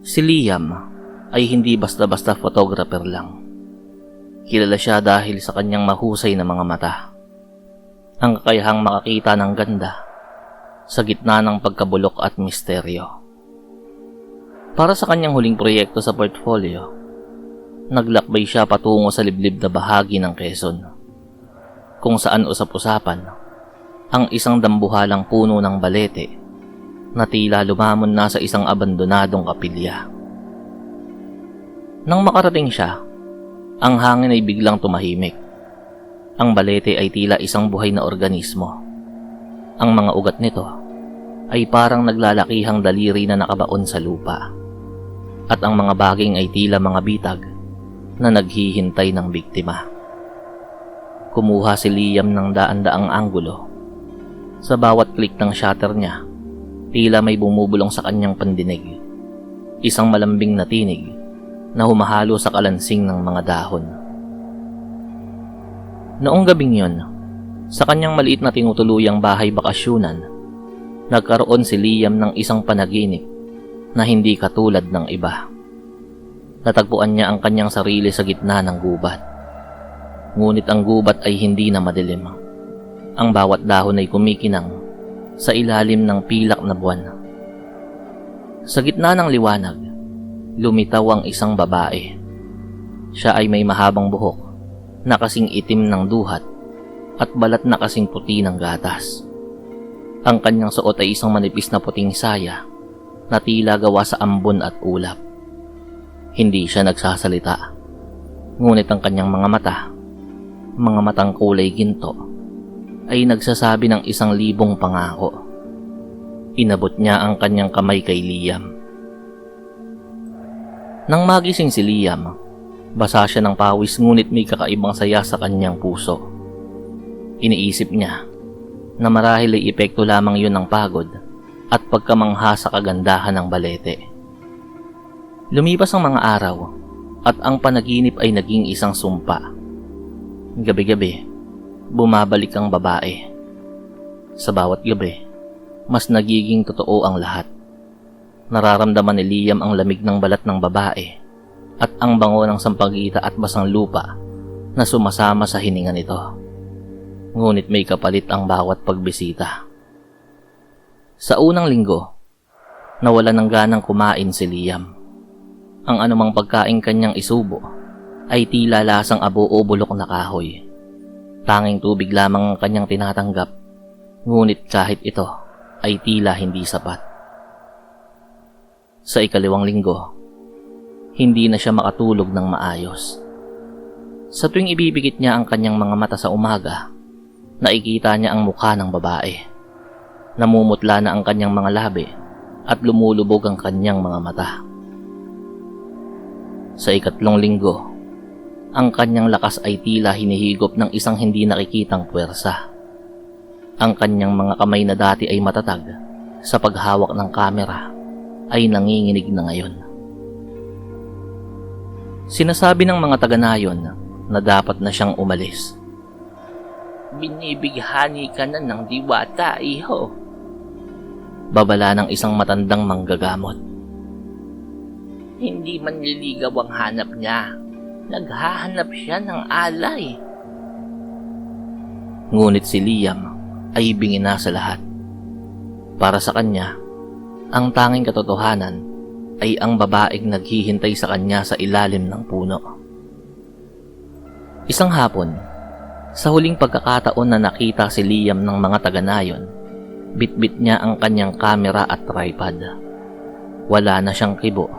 Si Liam ay hindi basta-basta photographer lang. Kilala siya dahil sa kanyang mahusay na mga mata. Ang kakayahang makakita ng ganda sa gitna ng pagkabulok at misteryo. Para sa kanyang huling proyekto sa portfolio, naglakbay siya patungo sa liblib na bahagi ng Quezon, kung saan usap-usapan ang isang dambuhalang puno ng balete na tila lumamon na sa isang abandonadong kapilya. Nang makarating siya, ang hangin ay biglang tumahimik. Ang balete ay tila isang buhay na organismo. Ang mga ugat nito ay parang naglalakihang daliri na nakabaon sa lupa. At ang mga baging ay tila mga bitag na naghihintay ng biktima. Kumuha si Liam ng daan-daang anggulo. Sa bawat klik ng shutter niya, tila may bumubulong sa kanyang pandinig. Isang malambing na tinig na humahalo sa kalansing ng mga dahon. Noong gabing yon, sa kanyang maliit na tinutuluyang bahay bakasyunan, nagkaroon si Liam ng isang panaginip na hindi katulad ng iba. Natagpuan niya ang kanyang sarili sa gitna ng gubat. Ngunit ang gubat ay hindi na madilim. Ang bawat dahon ay kumikinang sa ilalim ng pilak na buwan. Sa gitna ng liwanag, lumitaw ang isang babae. Siya ay may mahabang buhok na kasing itim ng duhat at balat na kasing puti ng gatas. Ang kanyang suot ay isang manipis na puting saya na tila gawa sa ambon at ulap. Hindi siya nagsasalita, ngunit ang kanyang mga matang kulay ginto, ay nagsasabi ng 1,000 pangako. Inabot niya ang kanyang kamay kay Liam. Nang magising si Liam, basa siya ng pawis ngunit may kakaibang saya sa kanyang puso. Iniisip niya na marahil ay epekto lamang yun ng pagod at pagkamangha sa kagandahan ng balete. Lumipas ang mga araw at ang panaginip ay naging isang sumpa. Gabi-gabi, bumabalik ang babae. Sa bawat gabi, mas nagiging totoo ang lahat. Nararamdaman ni Liam ang lamig ng balat ng babae at ang bango ng sampagita at basang lupa na sumasama sa hininga nito. Ngunit may kapalit ang bawat pagbisita. Sa unang linggo, nawalan ng ganang kumain si Liam. Ang anumang pagkain kanyang isubo ay tila lasang abo o bulok na kahoy. Tanging tubig lamang ang kanyang tinatanggap, ngunit kahit ito ay tila hindi sapat. Sa ikalawang linggo, hindi na siya makatulog ng maayos. Sa tuwing ibibigit niya ang kanyang mga mata sa umaga, nakikita niya ang mukha ng babae. Namumutla na ang kanyang mga labi at lumulubog ang kanyang mga mata. Sa ikatlong linggo, ang kanyang lakas ay tila hinihigop ng isang hindi nakikitang puwersa. Ang kanyang mga kamay na dati ay matatag sa paghawak ng kamera ay nanginginig na ngayon. Sinasabi ng mga taga-nayon na dapat na siyang umalis. "Binibighani ka na ng diwata, iho," babala ng isang matandang manggagamot. "Hindi man nililigaw ang hanap niya. Naghahanap siya ng alay." Ngunit si Liam ay bingina sa lahat. Para sa kanya, ang tanging katotohanan ay ang babaeng naghihintay sa kanya sa ilalim ng puno. Isang hapon, sa huling pagkakataon na nakita si Liam ng mga taga-nayon, bitbit niya ang kanyang kamera at tripod. Wala na siyang kibo.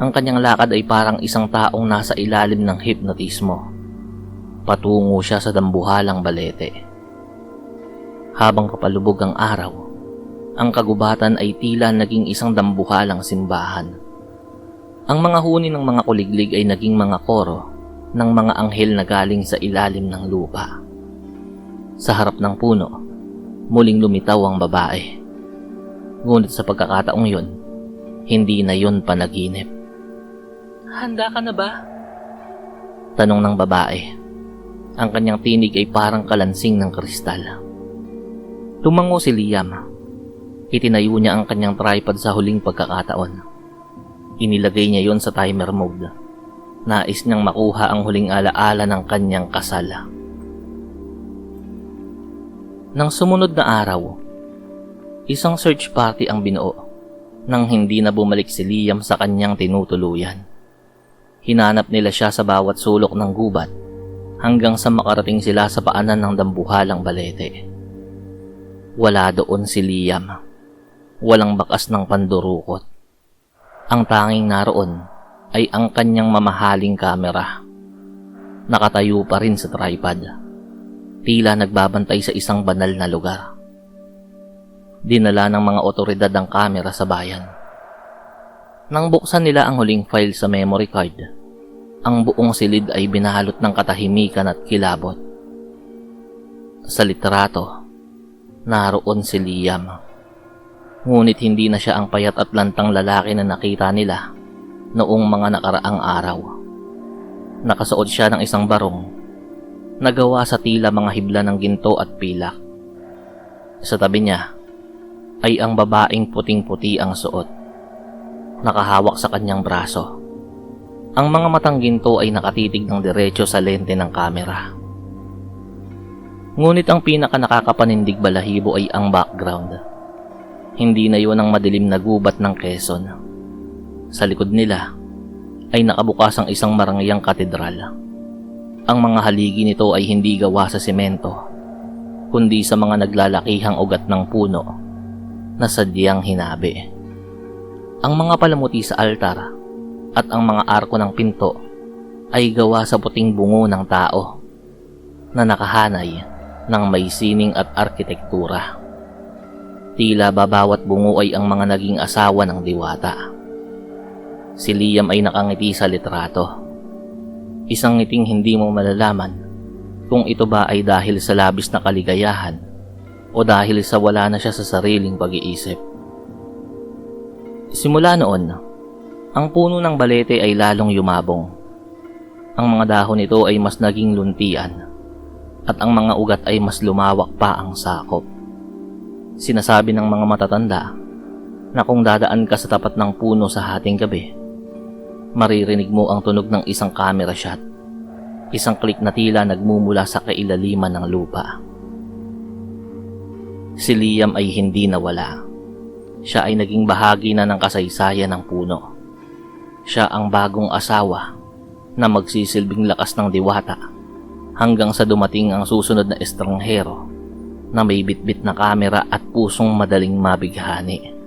Ang kanyang lakad ay parang isang taong nasa ilalim ng hipnotismo. Patungo siya sa dambuhalang balete. Habang kapalubog ang araw, ang kagubatan ay tila naging isang dambuhalang simbahan. Ang mga huni ng mga kuliglig ay naging mga koro ng mga anghel na galing sa ilalim ng lupa. Sa harap ng puno, muling lumitaw ang babae. Ngunit sa pagkakataong yun, hindi na yun panaginip. "Handa ka na ba?" tanong ng babae. Ang kanyang tinig ay parang kalansing ng kristal. Tumango si Liam. Itinayo niya ang kanyang tripod sa huling pagkakataon. Inilagay niya yon sa timer mode. Nais niyang makuha ang huling alaala ng kanyang kasal. Nang sumunod na araw, isang search party ang binuo nang hindi na bumalik si Liam sa kanyang tinutuluyan. Hinanap nila siya sa bawat sulok ng gubat hanggang sa makarating sila sa paanan ng dambuhalang balete. Wala doon si Liam. Walang bakas ng pandurukot. Ang tanging naroon ay ang kanyang mamahaling kamera. Nakatayo pa rin sa tripod. Tila nagbabantay sa isang banal na lugar. Dinala ng mga otoridad ang kamera sa bayan. Nang buksan nila ang huling file sa memory card, ang buong silid ay binalot ng katahimikan at kilabot. Sa litrato, naroon si Liam. Ngunit hindi na siya ang payat at lantang lalaki na nakita nila noong mga nakaraang araw. Nakasuot siya ng isang barong na gawa sa tila mga hibla ng ginto at pilak. Sa tabi niya ay ang babaeng puting-puti ang suot, nakahawak sa kanyang braso. Ang mga matang ginto ay nakatitig ng diretso sa lente ng kamera. Ngunit ang pinaka nakakapanindig balahibo ay ang background. Hindi na yun ang madilim na gubat ng Quezon. Sa likod nila ay nakabukas ang isang marangyang katedral. Ang mga haligi nito ay hindi gawa sa semento, kundi sa mga naglalakihang ugat ng puno na sadyang hinabi. Ang mga palamuti sa altar at ang mga arko ng pinto ay gawa sa puting bungo ng tao na nakahanay ng may sining at arkitektura. Tila bawat bungo ay ang mga naging asawa ng diwata. Si Liam ay nakangiti sa litrato. Isang ngiting hindi mo malalaman kung ito ba ay dahil sa labis na kaligayahan o dahil sa wala na siya sa sariling pag-iisip. Simula noon, ang puno ng balete ay lalong yumabong. Ang mga dahon nito ay mas naging luntian at ang mga ugat ay mas lumawak pa ang sakop. Sinasabi ng mga matatanda na kung dadaan ka sa tapat ng puno sa hating gabi, maririnig mo ang tunog ng isang camera shot, isang click na tila nagmumula sa kailaliman ng lupa. Si Liam ay hindi nawala. Siya ay naging bahagi na ng kasaysayan ng puno. Siya ang bagong asawa na magsisilbing lakas ng diwata hanggang sa dumating ang susunod na estranghero na may bitbit na kamera at pusong madaling mabighani.